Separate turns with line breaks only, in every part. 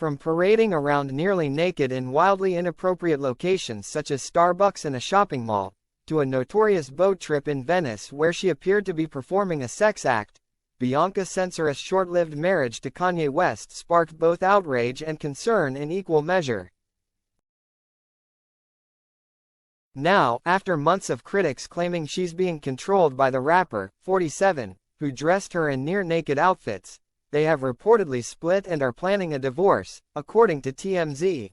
From parading around nearly naked in wildly inappropriate locations such as Starbucks and a shopping mall, to a notorious boat trip in Venice where she appeared to be performing a sex act, Bianca Censori's short-lived marriage to Kanye West sparked both outrage and concern in equal measure. Now, after months of critics claiming she's being controlled by the rapper, 47, who dressed her in near-naked outfits, they have reportedly split and are planning a divorce, according to TMZ.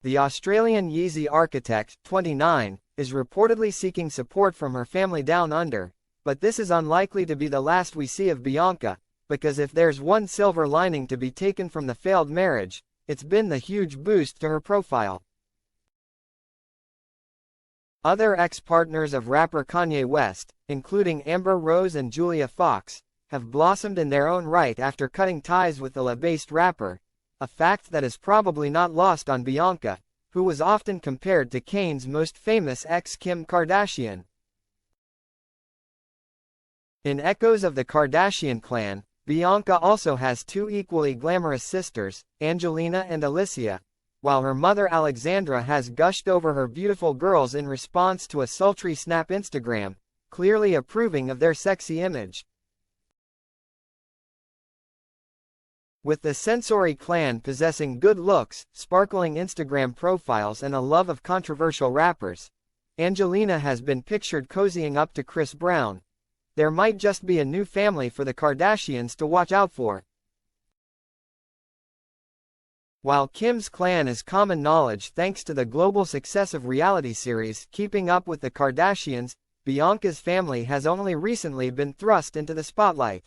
The Australian Yeezy architect, 29, is reportedly seeking support from her family down under, but this is unlikely to be the last we see of Bianca, because if there's one silver lining to be taken from the failed marriage, it's been the huge boost to her profile. Other ex-partners of rapper Kanye West, including Amber Rose and Julia Fox, have blossomed in their own right after cutting ties with the LA-based rapper, a fact that is probably not lost on Bianca, who was often compared to Kane's most famous ex Kim Kardashian. In echoes of the Kardashian clan, Bianca also has two equally glamorous sisters, Angelina and Alicia, while her mother Alexandra has gushed over her beautiful girls in response to a sultry snap Instagram, clearly approving of their sexy image. With the Censori clan possessing good looks, sparkling Instagram profiles and a love of controversial rappers, Angelina has been pictured cozying up to Chris Brown. There might just be a new family for the Kardashians to watch out for. While Kim's clan is common knowledge thanks to the global success of reality series Keeping Up with the Kardashians, Bianca's family has only recently been thrust into the spotlight.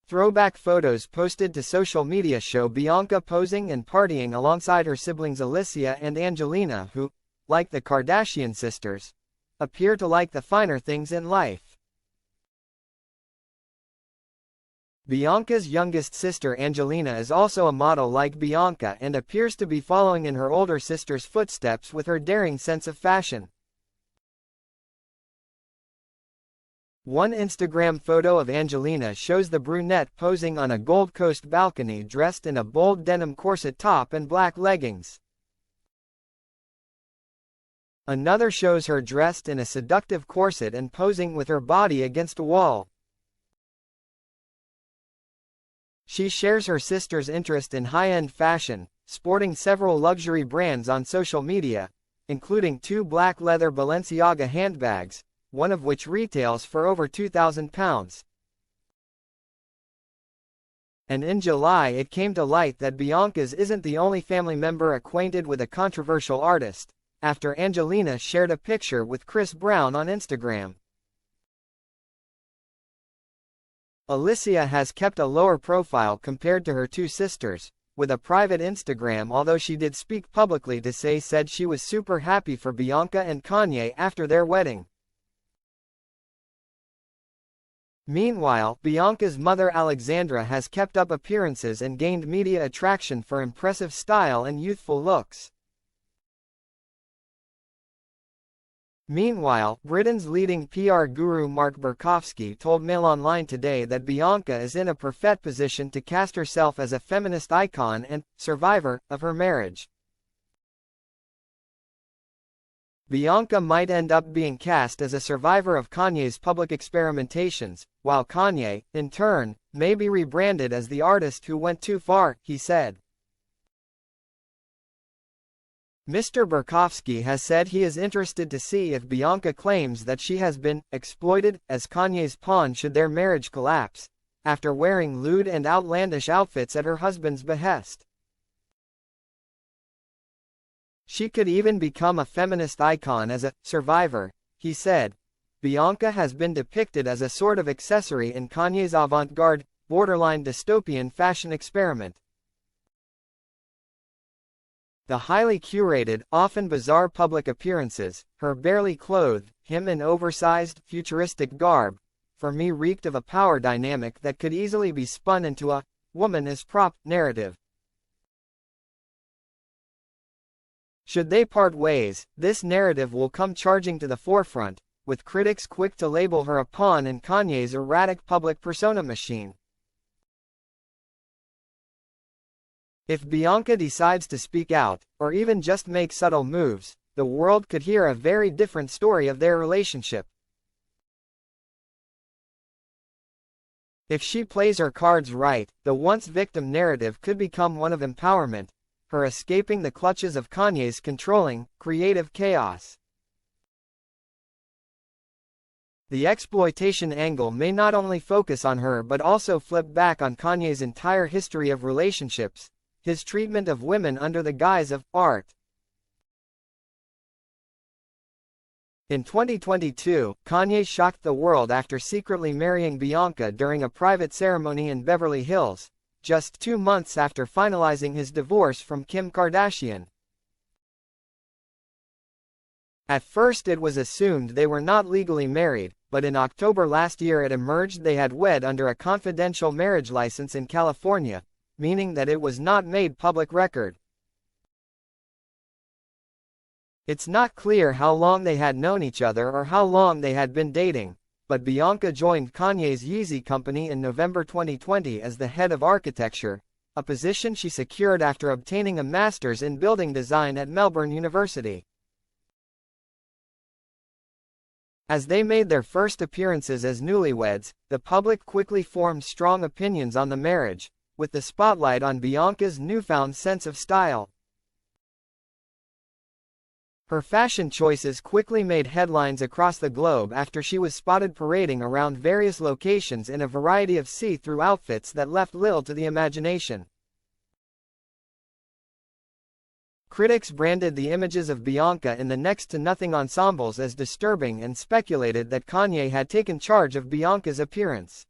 Throwback photos posted to social media show Bianca posing and partying alongside her siblings Alicia and Angelina who, like the Kardashian sisters, appear to like the finer things in life. Bianca's youngest sister Angelina is also a model like Bianca and appears to be following in her older sister's footsteps with her daring sense of fashion. One Instagram photo of Angelina shows the brunette posing on a Gold Coast balcony dressed in a bold denim corset top and black leggings. Another shows her dressed in a seductive corset and posing with her body against a wall. She shares her sister's interest in high-end fashion, sporting several luxury brands on social media, including two black leather Balenciaga handbags, one of which retails for over £2,000. And in July it came to light that Bianca's isn't the only family member acquainted with a controversial artist, after Angelina shared a picture with Chris Brown on Instagram. Alicia has kept a lower profile compared to her two sisters, with a private Instagram, although she did speak publicly to said she was super happy for Bianca and Kanye after their wedding. Meanwhile, Bianca's mother Alexandra has kept up appearances and gained media attraction for impressive style and youthful looks. Meanwhile, Britain's leading PR guru Mark Burkowski told Mail Online today that Bianca is in a perfect position to cast herself as a feminist icon and survivor of her marriage. Bianca might end up being cast as a survivor of Kanye's public experimentations, while Kanye, in turn, may be rebranded as the artist who went too far, he said. Mr. Burkowski has said he is interested to see if Bianca claims that she has been exploited as Kanye's pawn should their marriage collapse, after wearing lewd and outlandish outfits at her husband's behest. She could even become a feminist icon as a survivor, he said. Bianca has been depicted as a sort of accessory in Kanye's avant-garde, borderline dystopian fashion experiment. The highly curated, often bizarre public appearances, her barely clothed, him in oversized, futuristic garb, for me reeked of a power dynamic that could easily be spun into a woman is prop narrative. Should they part ways, this narrative will come charging to the forefront, with critics quick to label her a pawn in Kanye's erratic public persona machine. If Bianca decides to speak out, or even just make subtle moves, the world could hear a very different story of their relationship. If she plays her cards right, the once-victim narrative could become one of empowerment, her escaping the clutches of Kanye's controlling, creative chaos. The exploitation angle may not only focus on her but also flip back on Kanye's entire history of relationships, his treatment of women under the guise of art. In 2022, Kanye shocked the world after secretly marrying Bianca during a private ceremony in Beverly Hills, just 2 months after finalizing his divorce from Kim Kardashian. At first it was assumed they were not legally married, but in October last year it emerged they had wed under a confidential marriage license in California, meaning that it was not made public record. It's not clear how long they had known each other or how long they had been dating, but Bianca joined Kanye's Yeezy company in November 2020 as the head of architecture, a position she secured after obtaining a master's in building design at Melbourne University. As they made their first appearances as newlyweds, the public quickly formed strong opinions on the marriage, with the spotlight on Bianca's newfound sense of style. Her fashion choices quickly made headlines across the globe after she was spotted parading around various locations in a variety of see-through outfits that left little to the imagination. Critics branded the images of Bianca in the next-to-nothing ensembles as disturbing and speculated that Kanye had taken charge of Bianca's appearance.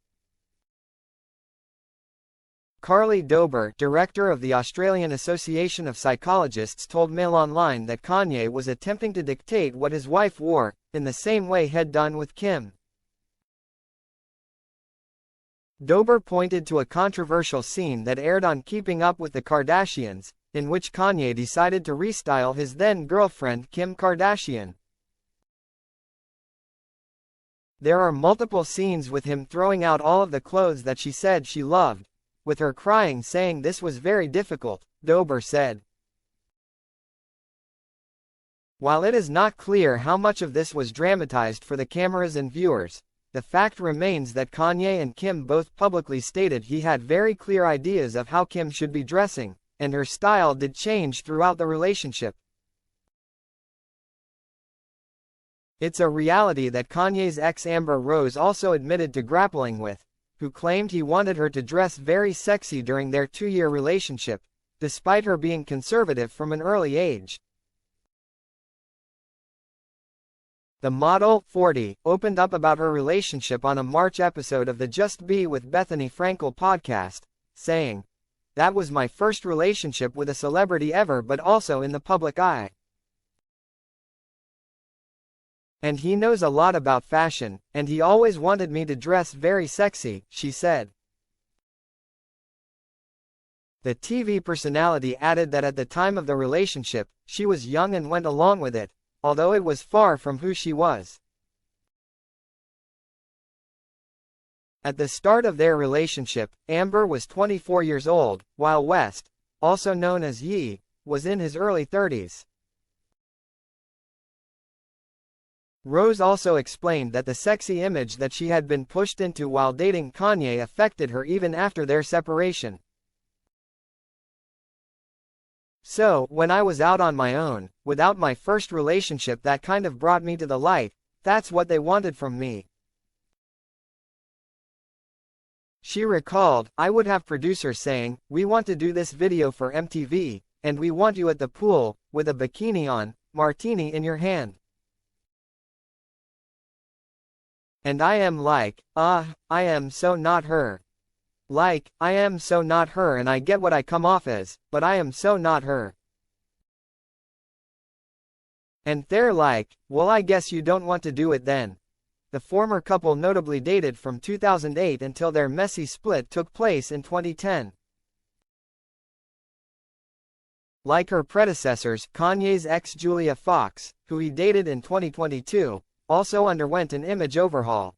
Carly Dober, director of the Australian Association of Psychologists, told Mail Online that Kanye was attempting to dictate what his wife wore, in the same way he'd done with Kim. Dober pointed to a controversial scene that aired on Keeping Up with the Kardashians, in which Kanye decided to restyle his then-girlfriend Kim Kardashian. There are multiple scenes with him throwing out all of the clothes that she said she loved, with her crying saying this was very difficult, Dober said. While it is not clear how much of this was dramatized for the cameras and viewers, the fact remains that Kanye and Kim both publicly stated he had very clear ideas of how Kim should be dressing, and her style did change throughout the relationship. It's a reality that Kanye's ex Amber Rose also admitted to grappling with, who claimed he wanted her to dress very sexy during their 2-year relationship, despite her being conservative from an early age. The model, 40, opened up about her relationship on a March episode of the Just Be with Bethany Frankel podcast, saying, "That was my first relationship with a celebrity ever, but also in the public eye. And he knows a lot about fashion, and he always wanted me to dress very sexy," she said. The TV personality added that at the time of the relationship, she was young and went along with it, although it was far from who she was. At the start of their relationship, Amber was 24 years old, while West, also known as Ye, was in his early 30s. Rose also explained that the sexy image that she had been pushed into while dating Kanye affected her even after their separation. "So, when I was out on my own, without my first relationship, that kind of brought me to the light. That's what they wanted from me." She recalled, "I would have producers saying, 'We want to do this video for MTV, and we want you at the pool, with a bikini on, martini in your hand.' And I am like, I am so not her. Like, I am so not her, and I get what I come off as, but I am so not her. And they're like, well, I guess you don't want to do it then." The former couple notably dated from 2008 until their messy split took place in 2010. Like her predecessors, Kanye's ex Julia Fox, who he dated in 2022, also underwent an image overhaul.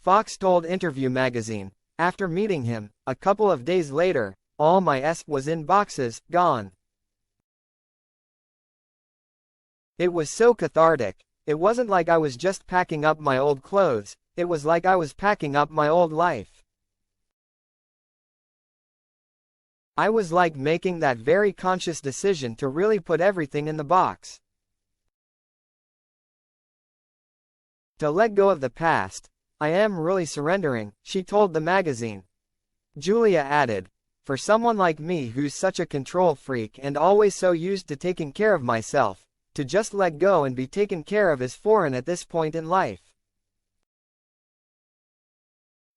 Fox told Interview magazine, after meeting him, a couple of days later, all my s was in boxes, gone. It was so cathartic. It wasn't like I was just packing up my old clothes, it was like I was packing up my old life. I was like making that very conscious decision to really put everything in the box. To let go of the past. I am really surrendering, she told the magazine. Julia added, for someone like me who's such a control freak and always so used to taking care of myself, to just let go and be taken care of is foreign at this point in life.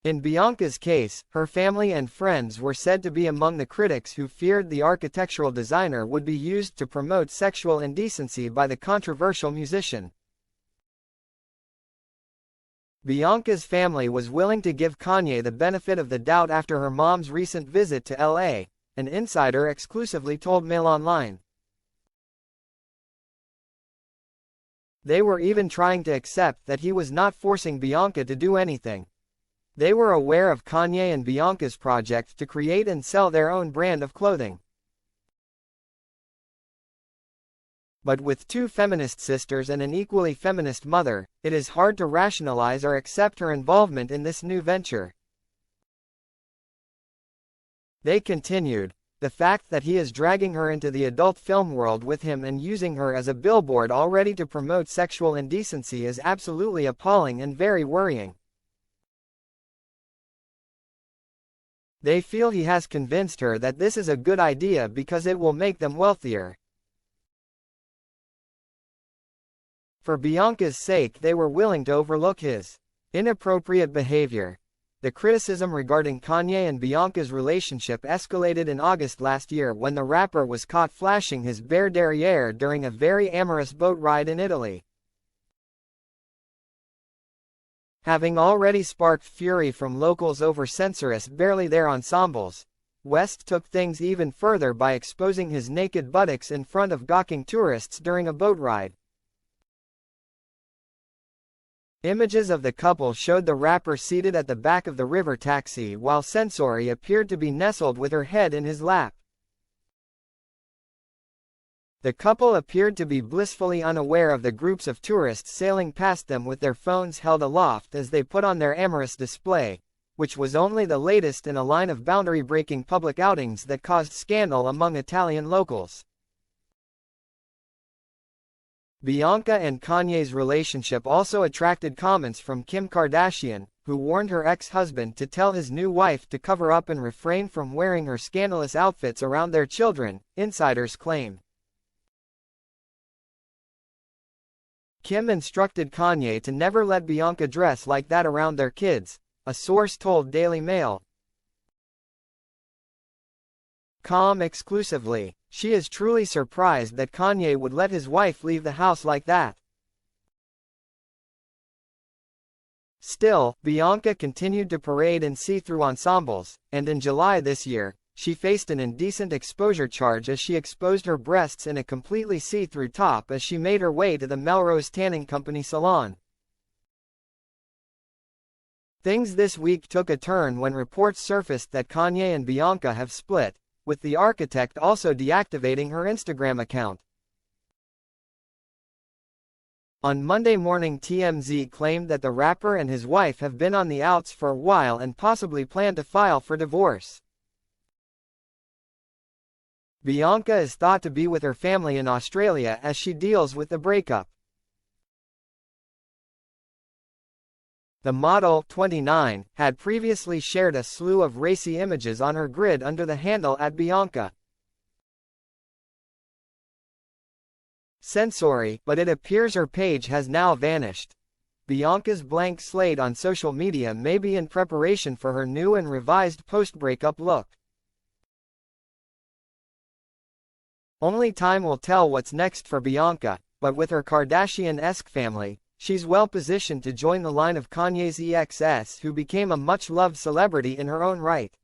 In Bianca's case, her family and friends were said to be among the critics who feared the architectural designer would be used to promote sexual indecency by the controversial musician. Bianca's family was willing to give Kanye the benefit of the doubt after her mom's recent visit to LA, an insider exclusively told Mail Online. They were even trying to accept that he was not forcing Bianca to do anything. They were aware of Kanye and Bianca's project to create and sell their own brand of clothing. But with two feminist sisters and an equally feminist mother, it is hard to rationalize or accept her involvement in this new venture. They continued, the fact that he is dragging her into the adult film world with him and using her as a billboard already to promote sexual indecency is absolutely appalling and very worrying. They feel he has convinced her that this is a good idea because it will make them wealthier. For Bianca's sake they were willing to overlook his inappropriate behavior. The criticism regarding Kanye and Bianca's relationship escalated in August last year when the rapper was caught flashing his bare derriere during a very amorous boat ride in Italy. Having already sparked fury from locals over censorious barely there ensembles, West took things even further by exposing his naked buttocks in front of gawking tourists during a boat ride. Images of the couple showed the rapper seated at the back of the river taxi while Censori appeared to be nestled with her head in his lap. The couple appeared to be blissfully unaware of the groups of tourists sailing past them with their phones held aloft as they put on their amorous display, which was only the latest in a line of boundary-breaking public outings that caused scandal among Italian locals. Bianca and Kanye's relationship also attracted comments from Kim Kardashian, who warned her ex-husband to tell his new wife to cover up and refrain from wearing her scandalous outfits around their children, insiders claimed. Kim instructed Kanye to never let Bianca dress like that around their kids, a source told Daily Mail. Com exclusively, she is truly surprised that Kanye would let his wife leave the house like that. Still, Bianca continued to parade in see-through ensembles, and in July this year, she faced an indecent exposure charge as she exposed her breasts in a completely see-through top as she made her way to the Melrose Tanning Company salon. Things this week took a turn when reports surfaced that Kanye and Bianca have split, with the architect also deactivating her Instagram account. On Monday morning, TMZ claimed that the rapper and his wife have been on the outs for a while and possibly plan to file for divorce. Bianca is thought to be with her family in Australia as she deals with the breakup. The model, 29, had previously shared a slew of racy images on her grid under the handle @Bianca Censori, but it appears her page has now vanished. Bianca's blank slate on social media may be in preparation for her new and revised post-breakup look. Only time will tell what's next for Bianca, but with her Kardashian-esque family, she's well positioned to join the line of Kanye's exes who became a much-loved celebrity in her own right.